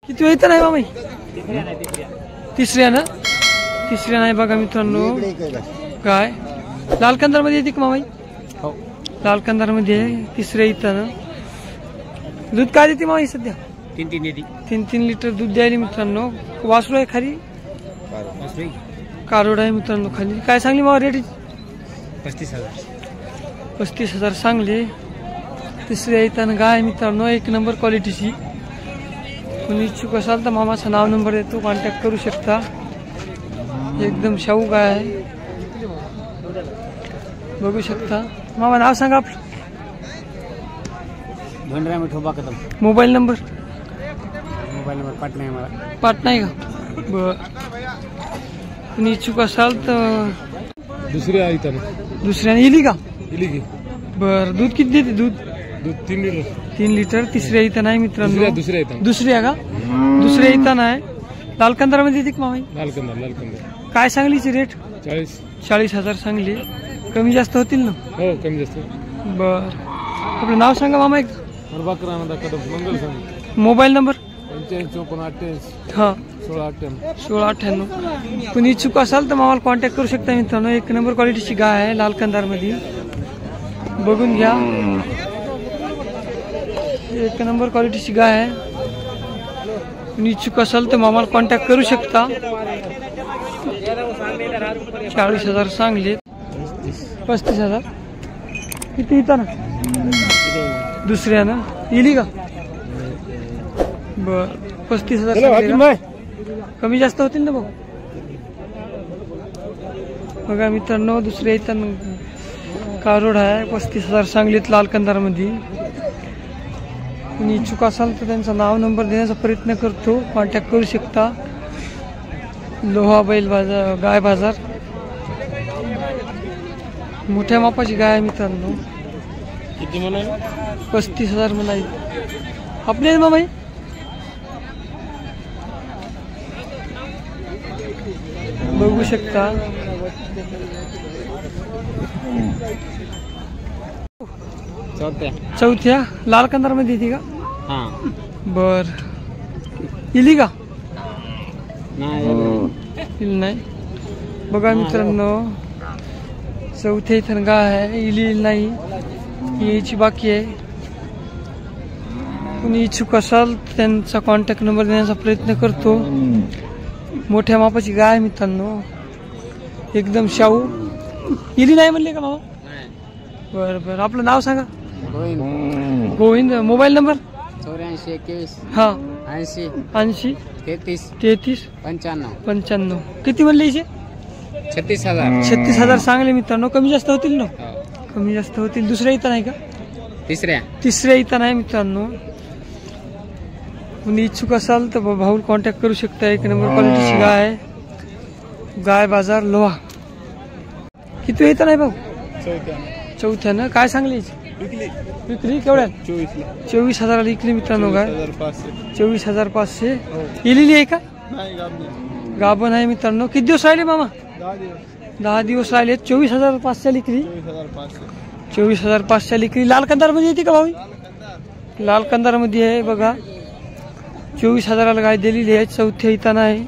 किती वेळ येतं नाही मामाई? तिसऱ्या ना? तिसऱ्या नाही बघा मित्रांनो काय लाल कंदार मध्ये येते का मामाई? हो लाल कंदार मध्ये तिसऱ्या इथं ना. दूध काय देते मामाई सध्या? 3 येते. 3 लिटर दूध द्यायला मित्रांनो. वासरू आहे खाली कारोड आहे मित्रांनो खाली. काय सांगली मामा रेट? 35,000 सांगले. तिसऱ्या इथं गाय मित्रांनो एक नंबर क्वालिटीची. कोणी इच्छुक असाल तर मामाचं नाव नंबर देतो, कॉन्टॅक्ट करू शकता. एकदम शाहू गाय आहे बघू शकता. मामा नाव सांगा आपलं. भंडारा मिठोबा कदम. मोबाईल नंबर पाटणा आहे मला. पाटणा आहे का? बर. कोणी इच्छुक असाल तर दुसऱ्या दुसऱ्याने येली का? की बर. दूध किती देते? दूध 3 लिटर. तिसऱ्या इथं नाही मित्रांनो. दुसऱ्या का? दुसऱ्या इथं नाही. लाल कंदारामध्ये येते का मामाई? लाल कंदार काय सांगलीची रेट? 40,000 सांगली. कमी जास्त होतील ना? हो कमी जास्त. बर. आपलं नाव सांगा मामा एक. प्रभाकर आनंद कदम मंगल सांग. मोबाईल नंबर 855488 हा 1698. कुणी इच्छुक असाल तर मामाला कॉन्टॅक्ट करू शकता मित्रांनो. एक नंबर क्वालिटीची गाय आहे लाल कंदार मध्ये. बघून घ्या. एक नंबर क्वालिटीची गाय आहे. कुणी इच्छुक असाल तर मामाला कॉन्टॅक्ट करू शकता. 40,000 सांगले. 35,000 किती येतं ना? दुसऱ्यानं येली का? बर. 35,000 कमी जास्त होतील ना भाऊ? बघा मित्रांनो दुसऱ्या इथं कारोड आहे. 35,000 सांगलीत लाल कंदार मध्ये. कुणी इच्छुक असाल तर त्यांचं नाव नंबर देण्याचा प्रयत्न करतो, कॉन्टॅक्ट करू शकता. लोहा बैल बाजार गाय बाजार. मोठ्या मापाची गाय आहे मित्रांनो. किती म्हणाले? 35,000 म्हणाली. आपले मामाई बघू शकता. चौथ्या लाल कंदार मध्ये येते का? बर. इली का? नाही. बघा मित्रांनो चौथ्या इथं गाय आहे. इली नाही यायची बाकी आहे. कुणी इच्छुक असाल त्यांचा कॉन्टॅक्ट नंबर देण्याचा प्रयत्न करतो. मोठ्या मापाची गाय मित्रांनो एकदम शाहू. इली नाही म्हणले का मामा? बरं बरं. आपलं नाव सांगा. गोविंद. मोबाईल नंबर 84 हा 80 80 33 95. 95. किती म्हणले हिचे? 36,000. 36,000 सांगले मित्रांनो. कमी जास्त होतील ना? कमी जास्त होतील. दुसऱ्या इथं नाही का? तिसऱ्या इथं नाही मित्रांनो. कुणी इच्छुक असाल तर भाऊ कॉन्टॅक्ट करू शकता. एक नंबर क्वालिटीची गाय आहे. गाय बाजार लोहा. किती वेळ येतं नाही भाऊ? चौथ्यानं. काय सांगली विक्री केवढ्या? 24,000 विकली मित्रांनो गाय. 24,500. इलेली आहे का? गाभण आहे मित्रांनो. किती दिवस राहिले मामा? 10 दिवस राहिले. 24,500 विकली. 24,500 विकली. लाल कंदार मध्ये येते का भाऊ? लाल कंदार मध्ये आहे बघा. 24,000 गाय दिलेली आहे. चौथ्या इथं आहे.